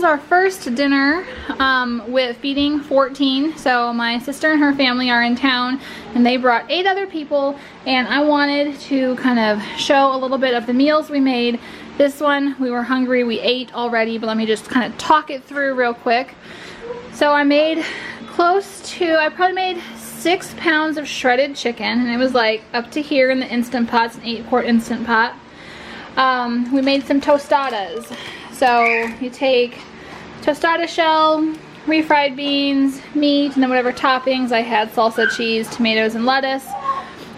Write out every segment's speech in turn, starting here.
our first dinner with Feeding 14. So my sister and her family are in town and they brought 8 other people, and I wanted to kind of show a little bit of the meals we made. This one, we were hungry, we ate already, but let me just kind of talk it through real quick. So I made I probably made 6 pounds of shredded chicken, and it was like up to here in the Instant Pot. It's an 8-quart Instant Pot. We made some tostadas. So you take tostada shell, refried beans, meat, and then whatever toppings. I had salsa, cheese, tomatoes, and lettuce.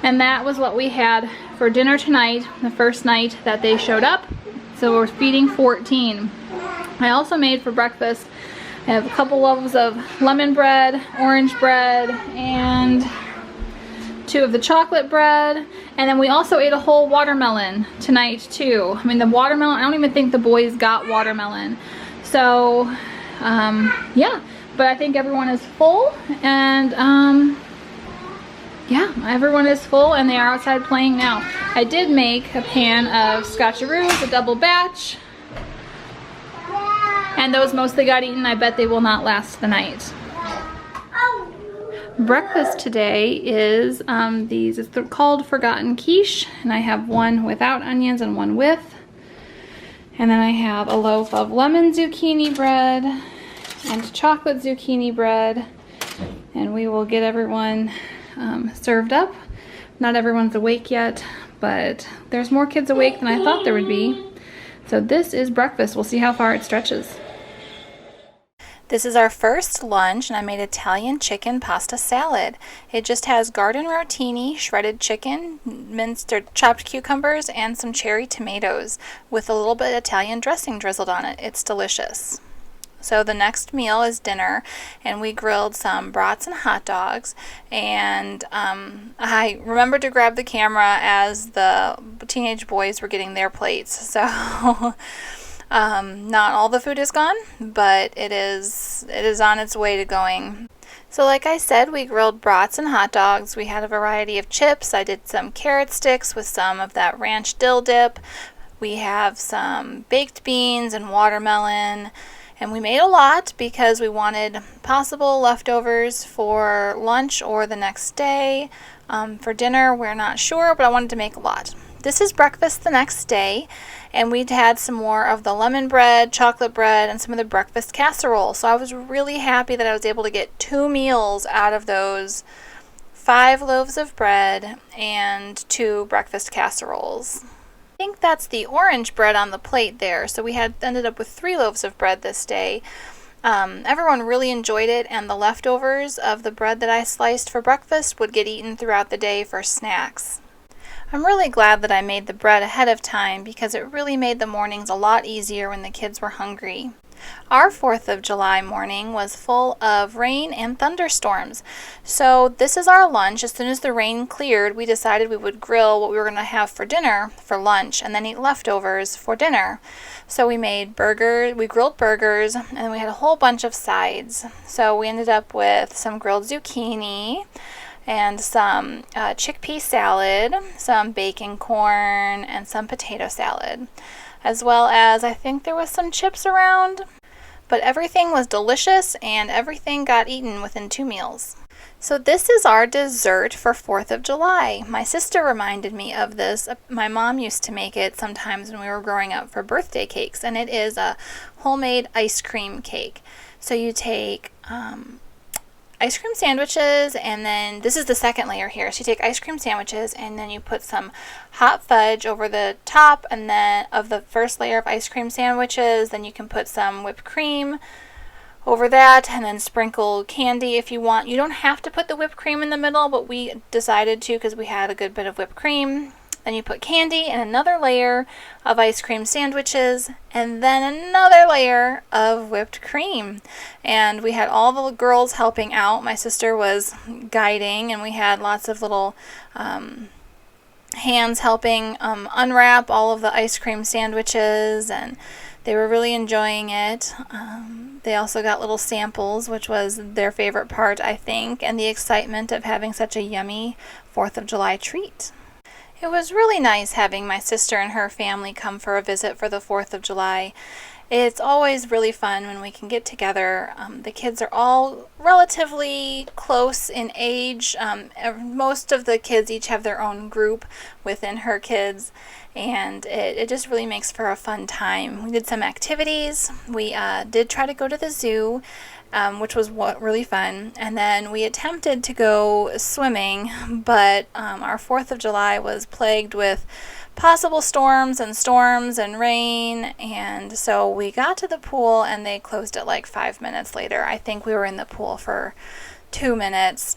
And that was what we had for dinner tonight, the first night that they showed up. So we're Feeding 14. I also made for breakfast, I have a couple loaves of lemon bread, orange bread, and 2 of the chocolate bread. And then we also ate a whole watermelon tonight too. I mean, the watermelon, I don't even think the boys got watermelon. So yeah, but I think everyone is full, and yeah, everyone is full and they are outside playing now. I did make a pan of scotcheroos, a double batch, and those mostly got eaten. I bet they will not last the night. Breakfast today is it's called Forgotten Quiche, and I have one without onions and one with. And then I have a loaf of lemon zucchini bread and chocolate zucchini bread, and we will get everyone served up. Not everyone's awake yet, but there's more kids awake than I thought there would be. So this is breakfast. We'll see how far it stretches. This is our first lunch, and I made Italian chicken pasta salad. It just has garden rotini, shredded chicken, minced or chopped cucumbers, and some cherry tomatoes with a little bit of Italian dressing drizzled on it. It's delicious. So the next meal is dinner, and we grilled some brats and hot dogs, and I remembered to grab the camera as the teenage boys were getting their plates. So not all the food is gone, but it is on its way to going. So like I said, we grilled brats and hot dogs. We had a variety of chips. I did some carrot sticks with some of that ranch dill dip. We have some baked beans and watermelon, and we made a lot because we wanted possible leftovers for lunch or the next day. For dinner, we're not sure, but I wanted to make a lot. This is breakfast the next day, and we'd had some more of the lemon bread, chocolate bread, and some of the breakfast casserole. So I was really happy that I was able to get 2 meals out of those 5 loaves of bread and 2 breakfast casseroles. I think that's the orange bread on the plate there. So we had ended up with 3 loaves of bread this day. Everyone really enjoyed it, and the leftovers of the bread that I sliced for breakfast would get eaten throughout the day for snacks. I'm really glad that I made the bread ahead of time because it really made the mornings a lot easier when the kids were hungry. Our 4th of July morning was full of rain and thunderstorms. So this is our lunch. As soon as the rain cleared, we decided we would grill what we were going to have for dinner for lunch and then eat leftovers for dinner. So we made burgers, we grilled burgers, and then we had a whole bunch of sides. So we ended up with some grilled zucchini and some chickpea salad, some bacon corn, and some potato salad, as well as I think there was some chips around. But everything was delicious, and everything got eaten within 2 meals. So this is our dessert for 4th of July. My sister reminded me of this. My mom used to make it sometimes when we were growing up for birthday cakes, and it is a homemade ice cream cake. So you take ice cream sandwiches, and then this is the second layer here. So you take ice cream sandwiches, and then you put some hot fudge over the top, and then of the first layer of ice cream sandwiches, then you can put some whipped cream over that, and then sprinkle candy if you want. You don't have to put the whipped cream in the middle, but we decided to because we had a good bit of whipped cream. Then you put candy and another layer of ice cream sandwiches, and then another layer of whipped cream. And we had all the girls helping out. My sister was guiding, and we had lots of little hands helping unwrap all of the ice cream sandwiches, and they were really enjoying it. They also got little samples, which was their favorite part, I think, and the excitement of having such a yummy 4th of July treat. It was really nice having my sister and her family come for a visit for the 4th of July. It's always really fun when we can get together. The kids are all relatively close in age. Most of the kids each have their own group within her kids, and it just really makes for a fun time. We did some activities. We did try to go to the zoo, which was really fun. And then we attempted to go swimming, but our 4th of July was plagued with possible storms and rain, and so we got to the pool and they closed it like 5 minutes later. I think we were in the pool for 2 minutes,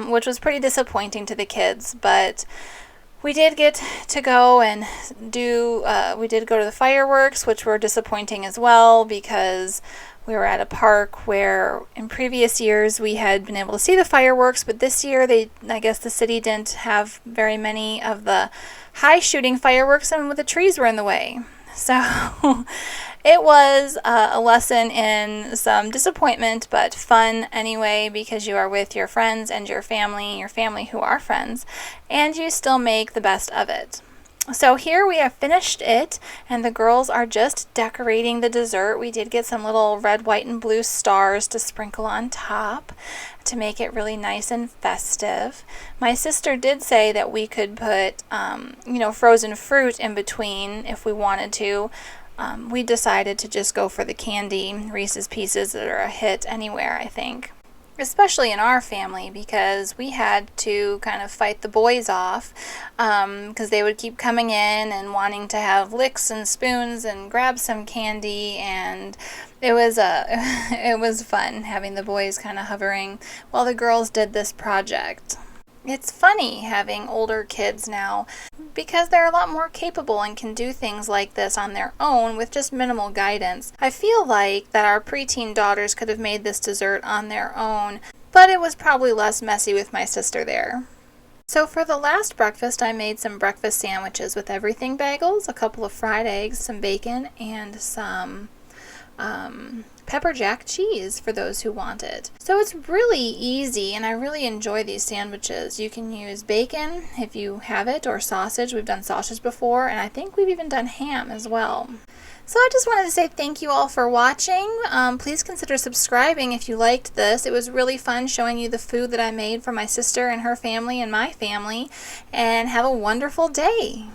which was pretty disappointing to the kids, but we did get to go and we did go to the fireworks, which were disappointing as well because we were at a park where in previous years we had been able to see the fireworks, but this year I guess the city didn't have very many of the high shooting fireworks and the trees were in the way. So it was a lesson in some disappointment, but fun anyway, because you are with your friends and your family who are friends, and you still make the best of it. So here we have finished it, and the girls are just decorating the dessert. We did get some little red, white, and blue stars to sprinkle on top to make it really nice and festive. My sister did say that we could put, frozen fruit in between if we wanted to. We decided to just go for the candy Reese's Pieces that are a hit anywhere, I think. Especially in our family, because we had to kind of fight the boys off because they would keep coming in and wanting to have licks and spoons and grab some candy, and it was fun having the boys kind of hovering while the girls did this project. It's funny having older kids now because they're a lot more capable and can do things like this on their own with just minimal guidance. I feel like that our preteen daughters could have made this dessert on their own, but it was probably less messy with my sister there. So for the last breakfast, I made some breakfast sandwiches with everything bagels, a couple of fried eggs, some bacon, and some pepper jack cheese for those who want it. So it's really easy, and I really enjoy these sandwiches. You can use bacon if you have it, or sausage. We've done sausage before, and I think we've even done ham as well. So I just wanted to say thank you all for watching. Please consider subscribing if you liked this. It was really fun showing you the food that I made for my sister and her family and my family. And have a wonderful day.